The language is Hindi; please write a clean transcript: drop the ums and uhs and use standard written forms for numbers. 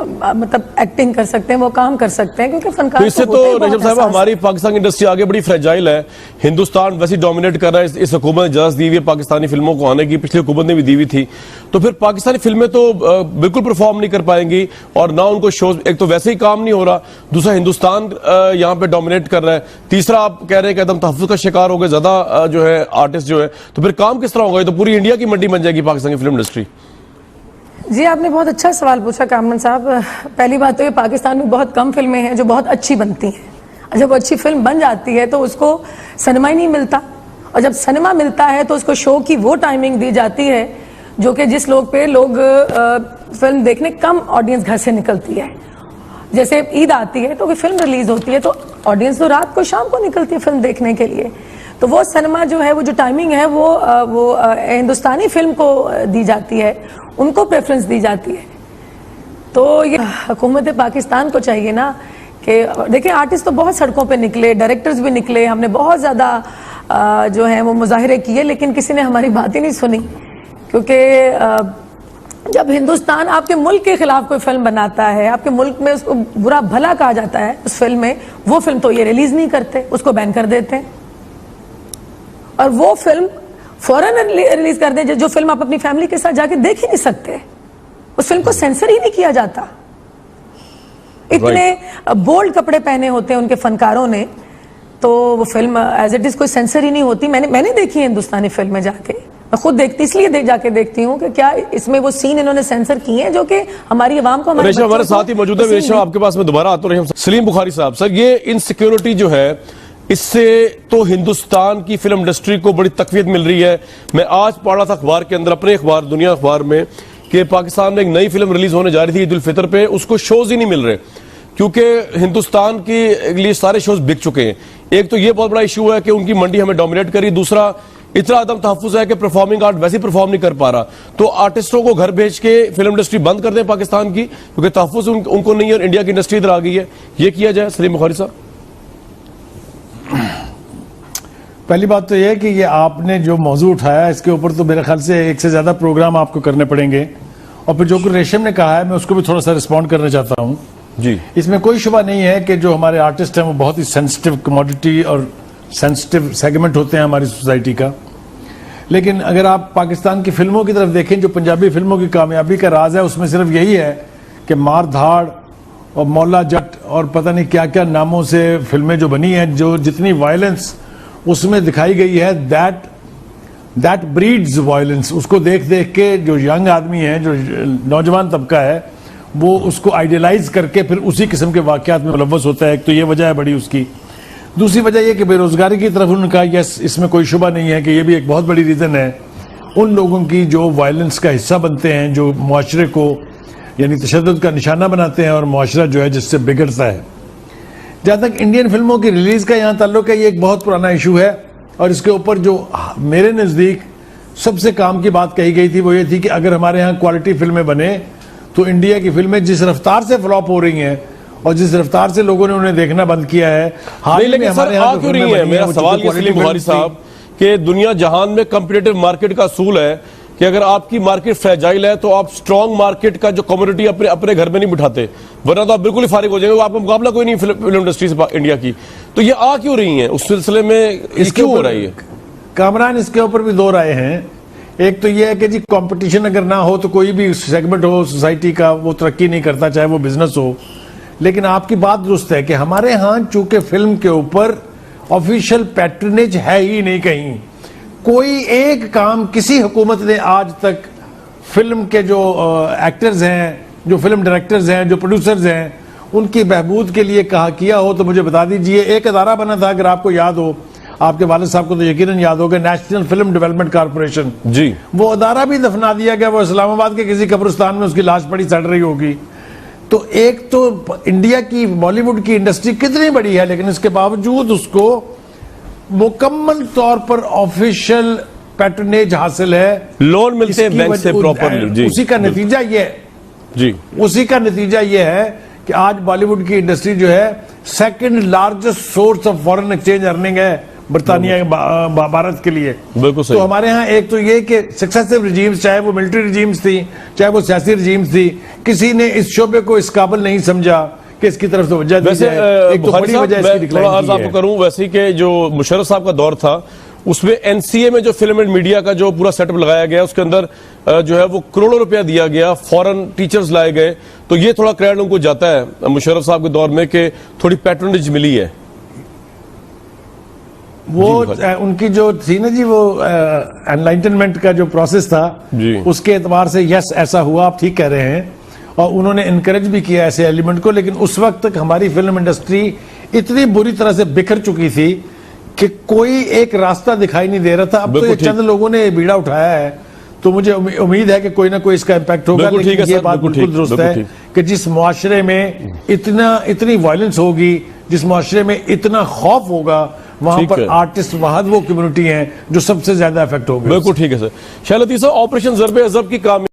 मतलब एक्टिंग कर सकते हैं, वो काम कर सकते हैं, क्योंकि फनकार तो इससे तो रजब साहब हमारी पाकिस्तान इंडस्ट्री आगे बड़ी फ्रेजाइल है। हिंदुस्तान वैसे डोमिनेट कर रहा है, इस हुकूमत ने इजाजत दी हुई है पाकिस्तानी फिल्मों को आने की, पिछली हुकूमत ने भी दी हुई थी। तो फिर पाकिस्तानी फिल्में तो बिल्कुल परफॉर्म नहीं कर पाएंगी और ना उनको शोज, एक तो वैसे ही काम नहीं हो रहा, दूसरा हिंदुस्तान यहाँ पे डोमिनेट कर रहा है, तीसरा आप कह रहे हैं कि एकदम तहफ्फुज़ का शिकार हो गए ज्यादा जो है आर्टिस्ट जो है, तो फिर काम किस तरह होगा? ये तो पूरी इंडिया की मंडी बन जाएगी पाकिस्तान की फिल्म इंडस्ट्री। जी, आपने बहुत अच्छा सवाल पूछा कामरान साहब। पहली बात तो ये, पाकिस्तान में बहुत कम फिल्में हैं जो बहुत अच्छी बनती हैं। जब वो अच्छी फिल्म बन जाती है तो उसको सिनेमा ही नहीं मिलता, और जब सिनेमा मिलता है तो उसको शो की वो टाइमिंग दी जाती है जो कि जिस लोग पे लोग फिल्म देखने कम ऑडियंस घर से निकलती है। जैसे ईद आती है तो कोई फिल्म रिलीज होती है तो ऑडियंस तो रात को शाम को निकलती है फिल्म देखने के लिए, तो वो सिनेमा जो है, वो जो टाइमिंग है वो हिंदुस्तानी फिल्म को दी जाती है, उनको प्रेफरेंस दी जाती है। तो ये हुकूमत पाकिस्तान को चाहिए ना कि देखिए, आर्टिस्ट तो बहुत सड़कों पे निकले, डायरेक्टर्स भी निकले, हमने बहुत ज़्यादा जो है वो मुजाहिरे किए, लेकिन किसी ने हमारी बात ही नहीं सुनी। क्योंकि जब हिंदुस्तान आपके मुल्क के खिलाफ कोई फिल्म बनाता है, आपके मुल्क में उसको बुरा भला कहा जाता है उस फिल्म में, वो फिल्म तो ये रिलीज नहीं करते, उसको बैन कर देते हैं, और वो फिल्म फौरन रिलीज कर दें। जो फिल्म आप अपनी फैमिली के साथ जाके देख ही नहीं सकते, उस फिल्म को सेंसर ही नहीं किया जाता। इतने बोल्ड कपड़े पहने होते हैं उनके फनकारों ने, तो वो फिल्म एज इट इज कोई सेंसर ही नहीं होती। मैंने देखी है हिंदुस्तानी फिल्में जाके, मैं खुद देखती, इसलिए जाके देखती हूँ कि क्या इसमें वो सीन इन्होंने सेंसर किए हैं जो कि हमारी आवाम को, हमारे साथ ही मौजूद है। आपके पास में दोबारा आता हूँ। सलीम बुखारी साहब, सर ये इनसिक्योरिटी जो है, इससे तो हिंदुस्तान की फिल्म इंडस्ट्री को बड़ी तकवीत मिल रही है। मैं आज पढ़ रहा था अखबार के अंदर, अपने अखबार दुनिया अखबार में, कि पाकिस्तान में एक नई फिल्म रिलीज होने जा रही थी ईद उल फितर पे, उसको शोज ही नहीं मिल रहे क्योंकि हिंदुस्तान के लिए सारे शोज बिक चुके हैं। एक तो ये बहुत बड़ा इशू है कि उनकी मंडी हमें डोमिनेट करी, दूसरा इतना अदम तहफ्फुज़ है कि परफॉर्मिंग आर्ट वैसे परफॉर्म नहीं कर पा रहा। तो आर्टिस्टों को घर भेज के फिल्म इंडस्ट्री बंद कर दें पाकिस्तान की, क्योंकि तहफ्फुज़ उनको नहीं है और इंडिया की इंडस्ट्री इधर आ गई है। ये किया जाए सलीम बुखारी साहब? पहली बात तो यह है कि ये आपने जो मौजू उठाया, इसके ऊपर तो मेरे ख्याल से एक से ज्यादा प्रोग्राम आपको करने पड़ेंगे, और फिर जो कुछ रेशम ने कहा है मैं उसको भी थोड़ा सा रिस्पॉन्ड करना चाहता हूँ जी। इसमें कोई शुबा नहीं है कि जो हमारे आर्टिस्ट हैं वो बहुत ही सेंसिटिव कमोडिटी और सेंसिटिव सेगमेंट होते हैं हमारी सोसाइटी का। लेकिन अगर आप पाकिस्तान की फिल्मों की तरफ देखें, जो पंजाबी फिल्मों की कामयाबी का राज है उसमें सिर्फ यही है कि मार धाड़ और मौला जट और पता नहीं क्या क्या नामों से फिल्में जो बनी हैं, जो जितनी वायलेंस उसमें दिखाई गई है, दैट ब्रीड्स वायलेंस। उसको देख देख के जो यंग आदमी है, जो नौजवान तबका है, वो उसको आइडियलाइज करके फिर उसी किस्म के वाकयात में मुलव्वस होता है। एक तो ये वजह है बड़ी उसकी। दूसरी वजह यह कि बेरोजगारी की तरफ उन्होंने कहा, यस, इसमें कोई शुबा नहीं है कि ये भी एक बहुत बड़ी रीजन है उन लोगों की जो वायलेंस का हिस्सा बनते हैं, जो मुआशरे को यानी तशद्दुद का निशाना बनाते हैं और मुआशरा जो है जिससे बिगड़ता है। जहाँ तक इंडियन फिल्मों की रिलीज का यहाँ ताल्लुक है, ये एक बहुत पुराना इशू है, और इसके ऊपर जो मेरे नज़दीक सबसे काम की बात कही गई थी वो ये थी कि अगर हमारे यहाँ क्वालिटी फिल्में बने तो इंडिया की फिल्में जिस रफ्तार से फ्लॉप हो रही हैं और जिस रफ्तार से लोगों ने उन्हें देखना बंद किया है, हाल में हमारे यहाँ क्यों नहीं है? मेरा सवाल ये सलीम बुखारी साहब कि दुनिया जहान में कॉम्पिटिटिव मार्केट का असूल है कि अगर आपकी मार्केट फ्रेजाइल है तो आप स्ट्रॉन्ग मार्केट का जो कम्युनिटी अपने घर में नहीं बिठाते, वरना तो आप बिल्कुल ही फारिग हो जाएंगे, आपका मुकाबला कोई नहीं फिल्म इंडस्ट्री से इंडिया की। तो ये आ क्यों रही है उस सिलसिले में, क्यों हो रही है? कामरान, इसके ऊपर भी दो राय हैं। एक तो यह है कि जी कंपटीशन अगर ना हो तो कोई भी सेगमेंट हो सोसाइटी का वो तरक्की नहीं करता, चाहे वो बिजनेस हो। लेकिन आपकी बात दुरुस्त है कि हमारे यहाँ चूंकि फिल्म के ऊपर ऑफिशियल पैट्रनेज है ही नहीं कहीं, कोई एक काम किसी हुकूमत ने आज तक फिल्म के जो एक्टर्स हैं, जो फिल्म डायरेक्टर्स हैं, जो प्रोड्यूसर्स हैं, उनकी बहबूद के लिए कहा किया हो तो मुझे बता दीजिए। एक अदारा बना था, अगर आपको याद हो, आपके वालिद साहब को तो यकीनन याद होगा, नेशनल फिल्म डेवलपमेंट कॉर्पोरेशन जी। वो अदारा भी दफना दिया गया, वो इस्लामाबाद के किसी कब्रिस्तान में उसकी लाश पड़ी सड़ रही होगी। तो एक तो इंडिया की बॉलीवुड की इंडस्ट्री कितनी बड़ी है, लेकिन इसके बावजूद उसको मुकम्मल तौर पर ऑफिशियल पैट्रनेज हासिल है, लोन मिलते हैं बैंक से प्रॉपर। उसी का नतीजा ये जी, उसी का नतीजा ये है कि आज बॉलीवुड की इंडस्ट्री जो है second largest source of foreign exchange earning है बरतानिया भारत के लिए। बिल्कुल सही। तो हमारे यहाँ एक तो ये कि सक्सेसिव रिजीम्स, चाहे वो मिलिट्री रिजीम्स थी, चाहे वो सियासी रिजीम्स थी, किसी ने इस शोबे को इस काबिल नहीं समझा कि इसकी तरफ से वजह दी वैसे जाए। एक तो बुखारी बड़ी साहब, वजह मैं इसकी थोड़ा डिक्लाइन अर्ज की आपको है। करूं, वैसे कि जो मुशर्रफ साहब का दौर था उसमें एनसीए में जो फिल्म एंड मीडिया का जो पूरा सेटअप लगाया गया, उसके अंदर जो है वो करोड़ों रुपया दिया गया, फॉरेन टीचर्स लाए गए, तो ये थोड़ा क्रेडिट उनको जाता है मुशर्रफ साहब के दौर में कि थोड़ी पैट्रोनेज मिली है। वो उनकी जो थी ना जी, वो एनलाइटनमेंट का जो प्रोसेस था जी। उसके एतबार से यस ऐसा हुआ, आप ठीक कह रहे हैं, और उन्होंने इनकरेज भी किया ऐसे एलिमेंट को। लेकिन उस वक्त तक हमारी फिल्म इंडस्ट्री इतनी बुरी तरह से बिखर चुकी थी कि कोई एक रास्ता दिखाई नहीं दे रहा था। अब तो ये चंद लोगों ने बीड़ा उठाया है, तो मुझे उम्मीद है कि कोई ना कोई इसका इम्पैक्ट होगा। लेकिन ये बात बिल्कुल दुरुस्त है कि जिस मुआशरे में इतनी वायलेंस होगी, जिस मुआशरे में इतना खौफ होगा, वहां पर आर्टिस्ट, वहां वो कम्युनिटी है जो सबसे ज्यादा इफेक्ट होगी। बिल्कुल ठीक है सर। शैलती साहब, ऑपरेशन ज़र्ब-ए-अज़ब की कामयाबी